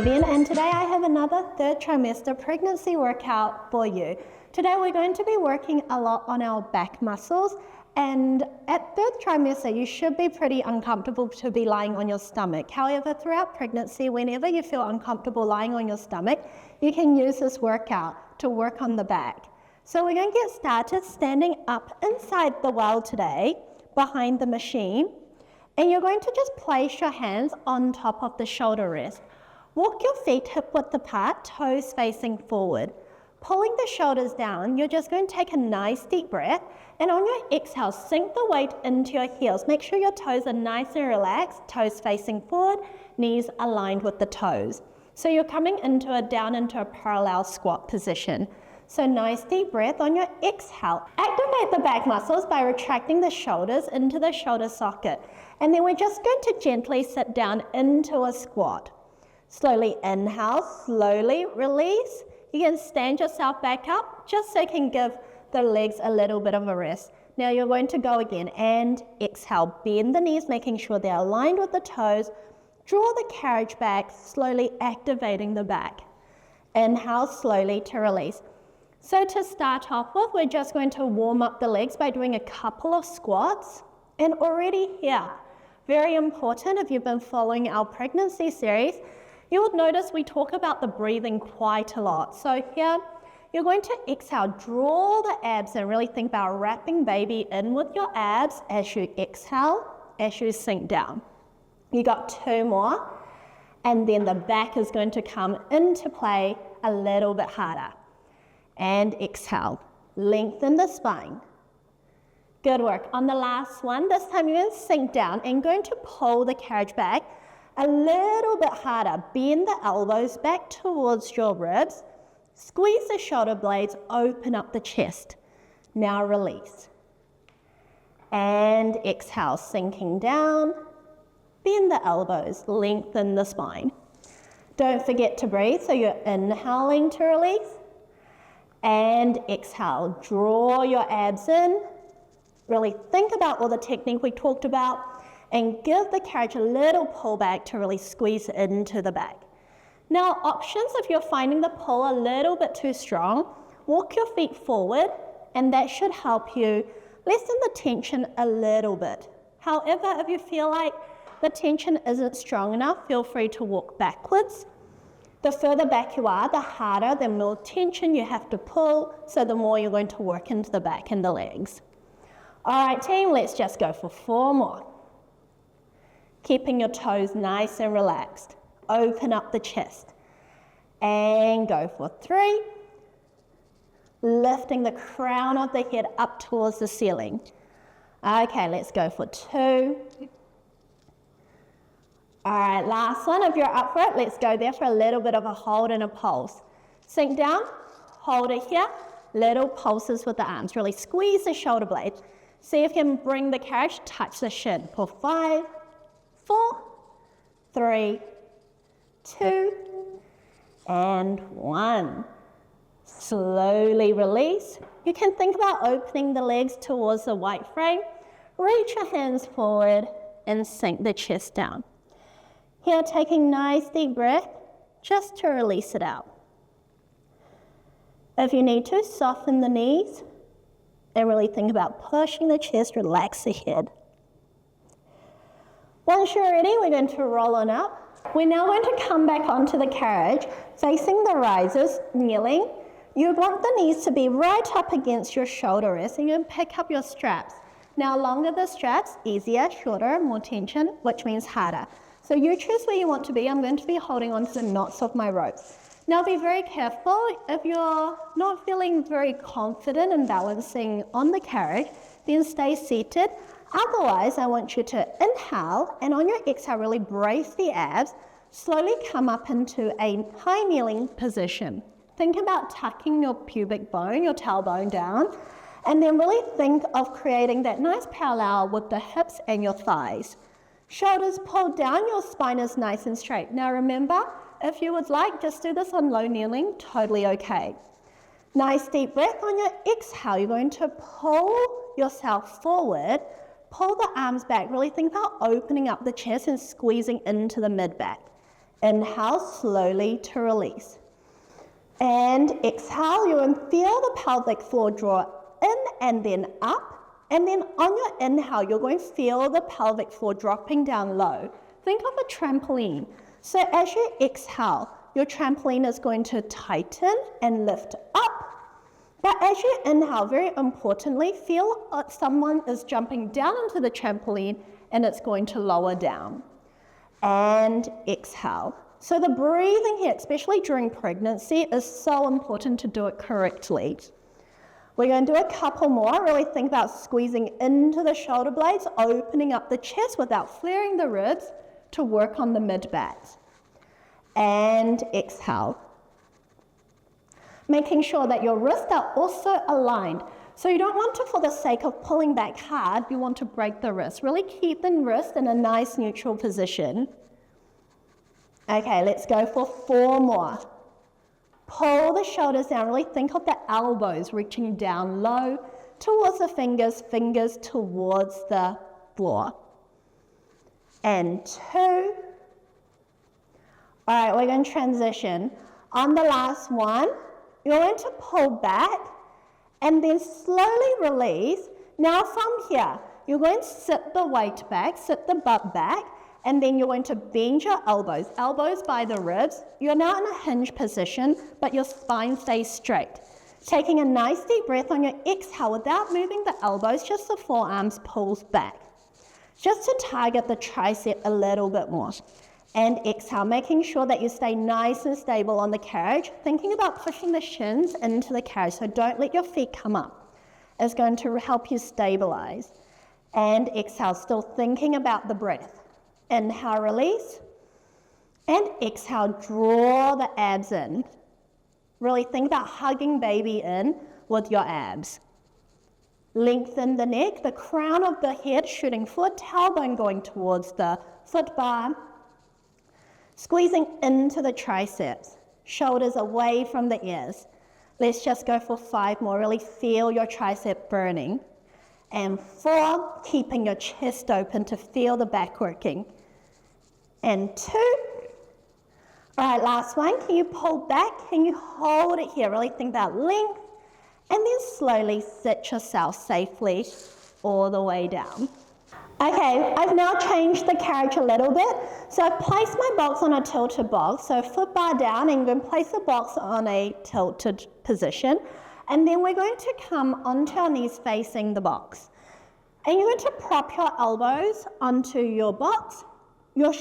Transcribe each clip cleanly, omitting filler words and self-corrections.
Vivian, and today I have another third trimester pregnancy workout for you. Today we're going to be working a lot on our back muscles, and at third trimester you should be pretty uncomfortable to be lying on your stomach. However, throughout pregnancy, whenever you feel uncomfortable lying on your stomach, you can use this workout to work on the back. So we're going to get started standing up inside the well today, behind the machine, and you're going to just place your hands on top of the shoulder rest. Walk your feet hip-width apart, toes facing forward. Pulling the shoulders down, you're just going to take a nice deep breath, and on your exhale, sink the weight into your heels. Make sure your toes are nice and relaxed, toes facing forward, knees aligned with the toes. So you're coming into a parallel squat position. So nice deep breath on your exhale. Activate the back muscles by retracting the shoulders into the shoulder socket. And then we're just going to gently sit down into a squat. Slowly inhale, slowly release. You can stand yourself back up just so you can give the legs a little bit of a rest. Now you're going to go again and exhale. Bend the knees, making sure they're aligned with the toes. Draw the carriage back, slowly activating the back. Inhale slowly to release. So to start off with, we're just going to warm up the legs by doing a couple of squats. And already here, very important if you've been following our pregnancy series, you would notice we talk about the breathing quite a lot. So here, you're going to exhale, draw the abs and really think about wrapping baby in with your abs as you exhale, as you sink down. You got 2 more, and then the back is going to come into play a little bit harder. And exhale, lengthen the spine. Good work. On the last one, this time you're going to sink down and going to pull the carriage back a little bit harder. Bend the elbows back towards your ribs. Squeeze the shoulder blades, open up the chest. Now release. And exhale, sinking down. Bend the elbows, lengthen the spine. Don't forget to breathe, so you're inhaling to release. And exhale, draw your abs in. Really think about all the technique we talked about and give the carriage a little pull back to really squeeze into the back. Now, options if you're finding the pull a little bit too strong, walk your feet forward and that should help you lessen the tension a little bit. However, if you feel like the tension isn't strong enough, feel free to walk backwards. The further back you are, the harder, the more tension you have to pull, so the more you're going to work into the back and the legs. All right, team, let's just go for 4 more. Keeping your toes nice and relaxed. Open up the chest. And go for 3. Lifting the crown of the head up towards the ceiling. Okay, let's go for 2. All right, last one. If you're up for it, let's go there for a little bit of a hold and a pulse. Sink down, hold it here, little pulses with the arms. Really squeeze the shoulder blades. See if you can bring the carriage, touch the shin. For 5, 4, 3, 2, and 1. Slowly release. You can think about opening the legs towards the white frame. Reach your hands forward and sink the chest down. Here, taking nice deep breath, just to release it out. If you need to, soften the knees and really think about pushing the chest, relax the head. Once you're ready, we're going to roll on up. We're now going to come back onto the carriage, facing the risers, kneeling. You want the knees to be right up against your shoulder rest, and you can pick up your straps. Now, longer the straps, easier, shorter, more tension, which means harder. So you choose where you want to be. I'm going to be holding on to the knots of my ropes. Now be very careful. If you're not feeling very confident in balancing on the carriage, then stay seated. Otherwise, I want you to inhale, and on your exhale, really brace the abs. Slowly come up into a high kneeling position. Think about tucking your pubic bone, your tailbone down, and then really think of creating that nice parallel with the hips and your thighs. Shoulders pulled down, your spine is nice and straight. Now remember, if you would like, just do this on low kneeling, totally okay. Nice deep breath. On your exhale, you're going to pull yourself forward, pull the arms back, really think about opening up the chest and squeezing into the mid-back. Inhale slowly to release. And exhale, you will feel the pelvic floor draw in and then up. And then on your inhale, you're going to feel the pelvic floor dropping down low. Think of a trampoline. So as you exhale, your trampoline is going to tighten and lift up. But as you inhale, very importantly, feel like someone is jumping down into the trampoline and it's going to lower down. And exhale. So the breathing here, especially during pregnancy, is so important to do it correctly. We're going to do a couple more. Really think about squeezing into the shoulder blades, opening up the chest without flaring the ribs to work on the mid-back. And exhale. Making sure that your wrists are also aligned. So you don't want to, for the sake of pulling back hard, you want to break the wrist. Really keep the wrist in a nice neutral position. Okay, let's go for 4 more. Pull the shoulders down. Really think of the elbows reaching down low towards the fingers, fingers towards the floor. And 2. All right, we're going to transition. On the last one, you're going to pull back and then slowly release. Now from here, you're going to sit the weight back, sit the butt back, and then you're going to bend your elbows by the ribs. You're now in a hinge position, but your spine stays straight. Taking a nice deep breath on your exhale without moving the elbows, just the forearms pulls back. Just to target the tricep a little bit more. And exhale, making sure that you stay nice and stable on the carriage, thinking about pushing the shins into the carriage, so don't let your feet come up. It's going to help you stabilize. And exhale, still thinking about the breath. Inhale, release, and exhale, draw the abs in. Really think about hugging baby in with your abs. Lengthen the neck, the crown of the head shooting forward, tailbone going towards the foot bar. Squeezing into the triceps, shoulders away from the ears. Let's just go for 5 more. Really feel your tricep burning. And 4, keeping your chest open to feel the back working. And 2. All right, last one. Can you pull back? Can you hold it here? Really think about length. And then slowly sit yourself safely all the way down. Okay, I've now changed the carriage a little bit. So I've placed my box on a tilted box. So foot bar down, and we're going to place the box on a tilted position. And then we're going to come onto our knees facing the box. And you're going to prop your elbows onto your box. Your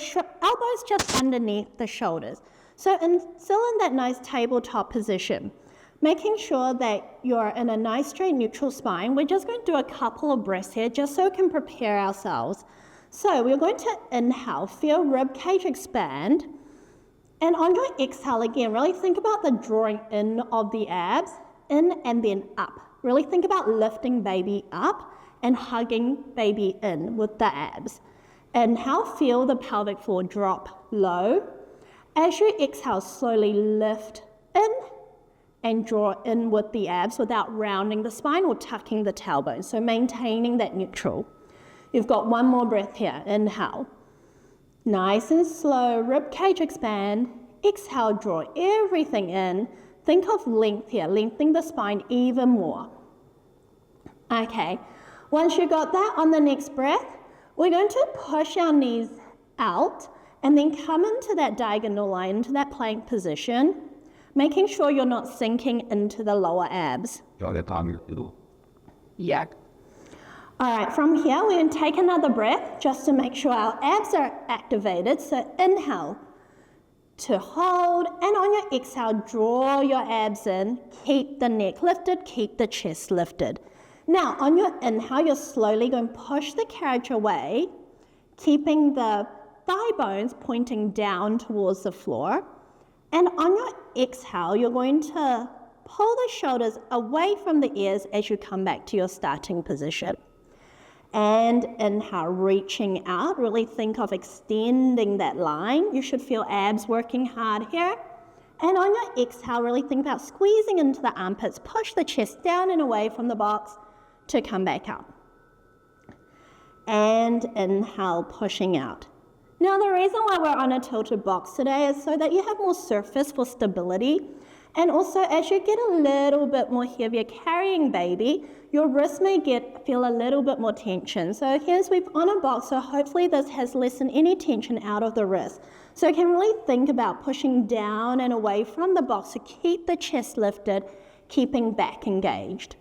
elbows just underneath the shoulders. So still in that nice tabletop position. Making sure that you're in a nice straight neutral spine. We're just going to do a couple of breaths here just so we can prepare ourselves. So we're going to inhale, feel rib cage expand. And on your exhale again, really think about the drawing in of the abs, in and then up. Really think about lifting baby up and hugging baby in with the abs. Inhale, feel the pelvic floor drop low. As you exhale, slowly lift in and draw in with the abs without rounding the spine or tucking the tailbone. So maintaining that neutral. You've got 1 more breath here. Inhale. Nice and slow, rib cage expand. Exhale, draw everything in. Think of length here, lengthening the spine even more. Okay, once you got that, on the next breath, we're going to push our knees out and then come into that diagonal line, into that plank position, making sure you're not sinking into the lower abs. Yeah. All right, from here, we're going to take another breath just to make sure our abs are activated. So inhale to hold, and on your exhale, draw your abs in. Keep the neck lifted, keep the chest lifted. Now, on your inhale, you're slowly going to push the carriage away, keeping the thigh bones pointing down towards the floor. And on your exhale, you're going to pull the shoulders away from the ears as you come back to your starting position. And inhale, reaching out. Really think of extending that line. You should feel abs working hard here. And on your exhale, really think about squeezing into the armpits. Push the chest down and away from the box to come back up. And inhale, pushing out. Now, the reason why we're on a tilted box today is so that you have more surface for stability. And also, as you get a little bit more heavier carrying baby, your wrist may feel a little bit more tension. So here's we're on a box, so hopefully this has lessened any tension out of the wrist. So you can really think about pushing down and away from the box to keep the chest lifted, keeping back engaged.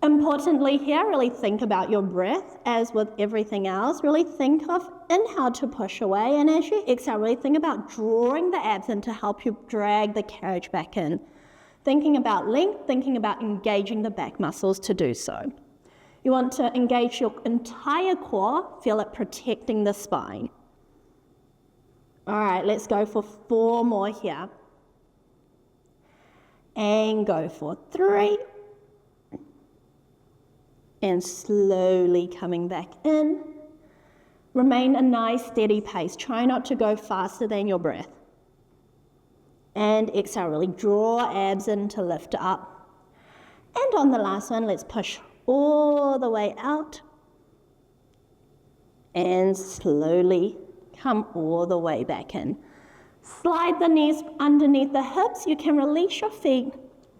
Importantly here, really think about your breath. As with everything else, really think of inhale to push away, and as you exhale, really think about drawing the abs in to help you drag the carriage back in. Thinking about length, thinking about engaging the back muscles to do so. You want to engage your entire core, feel it protecting the spine. All right, let's go for 4 more here. And go for 3. And slowly coming back in. Remain a nice steady pace. Try not to go faster than your breath. And exhale, really draw abs in to lift up. And on the last one, let's push all the way out. And slowly come all the way back in. Slide the knees underneath the hips. You can release your feet.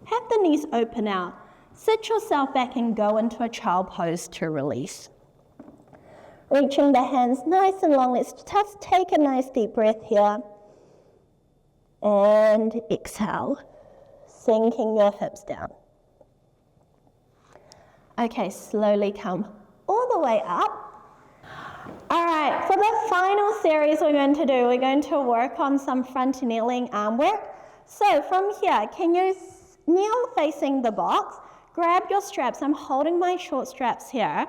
Have the knees open out. Sit yourself back and go into a child pose to release. Reaching the hands nice and long. Let's just take a nice deep breath here. And exhale, sinking your hips down. Okay, slowly come all the way up. All right, for the final series we're going to work on some front kneeling arm work. So from here, can you kneel facing the box? Grab your straps. I'm holding my short straps here.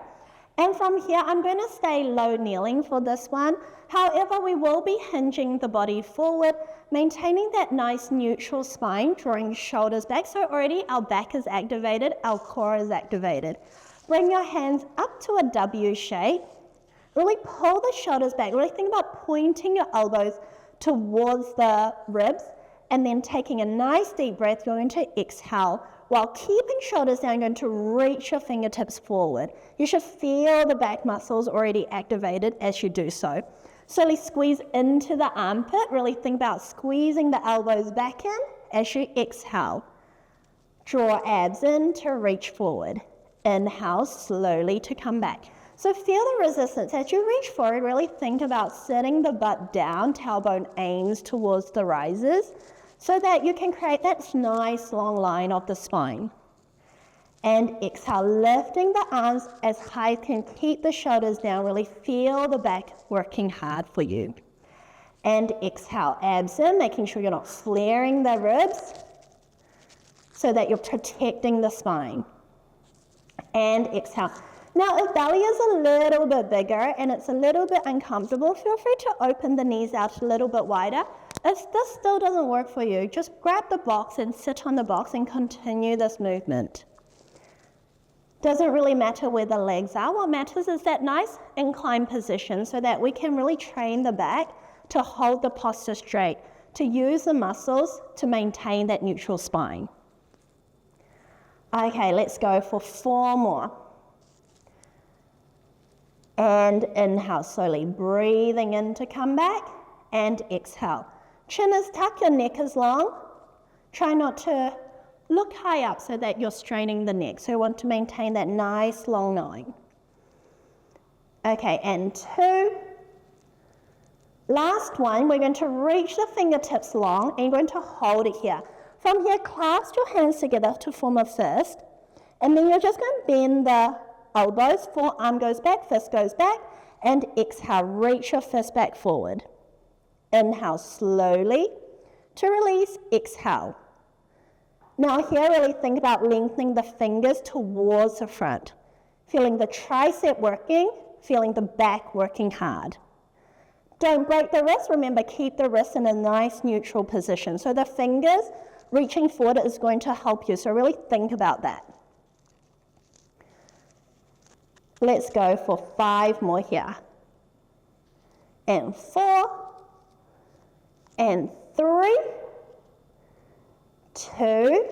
And from here, I'm going to stay low kneeling for this one. However, we will be hinging the body forward, maintaining that nice neutral spine, drawing shoulders back. So already our back is activated, our core is activated. Bring your hands up to a W shape. Really pull the shoulders back. Really think about pointing your elbows towards the ribs and then taking a nice deep breath. You're going to exhale. While keeping shoulders down, you're going to reach your fingertips forward. You should feel the back muscles already activated as you do so. Slowly squeeze into the armpit. Really think about squeezing the elbows back in as you exhale. Draw abs in to reach forward. Inhale slowly to come back. So feel the resistance. As you reach forward, really think about sitting the butt down, tailbone aims towards the risers, so that you can create that nice long line of the spine. And exhale, lifting the arms as high as can. Keep the shoulders down. Really feel the back working hard for you. And exhale, abs in, making sure you're not flaring the ribs so that you're protecting the spine. And exhale. Now, if belly is a little bit bigger and it's a little bit uncomfortable, feel free to open the knees out a little bit wider. If this still doesn't work for you, just grab the box and sit on the box and continue this movement. Doesn't really matter where the legs are. What matters is that nice incline position so that we can really train the back to hold the posture straight, to use the muscles to maintain that neutral spine. Okay, let's go for 4 more. And inhale, slowly breathing in to come back, and exhale. Chin is tucked, your neck is long. Try not to look high up so that you're straining the neck. So you want to maintain that nice long line. Okay, and 2. Last one, we're going to reach the fingertips long, and you're going to hold it here. From here, clasp your hands together to form a fist, and then you're just going to bend the elbows, forearm goes back, fist goes back, and exhale, reach your fist back forward. Inhale slowly to release, exhale. Now here, really think about lengthening the fingers towards the front, feeling the tricep working, feeling the back working hard. Don't break the wrist. Remember, keep the wrist in a nice neutral position. So the fingers reaching forward is going to help you. So really think about that. Let's go for 5 more here. And 4. And 3. 2.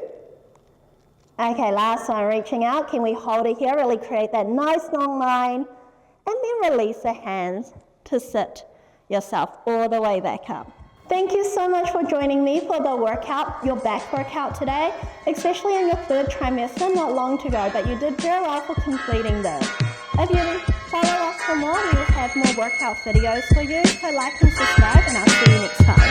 Okay, last one, reaching out. Can we hold it here? Really create that nice long line. And then release the hands to sit yourself all the way back up. Thank you so much for joining me for the workout, your back workout today, especially in your third trimester, not long to go, but you did very well for completing this. If you follow us for more, we will have more workout videos for you, so like and subscribe, and I'll see you next time.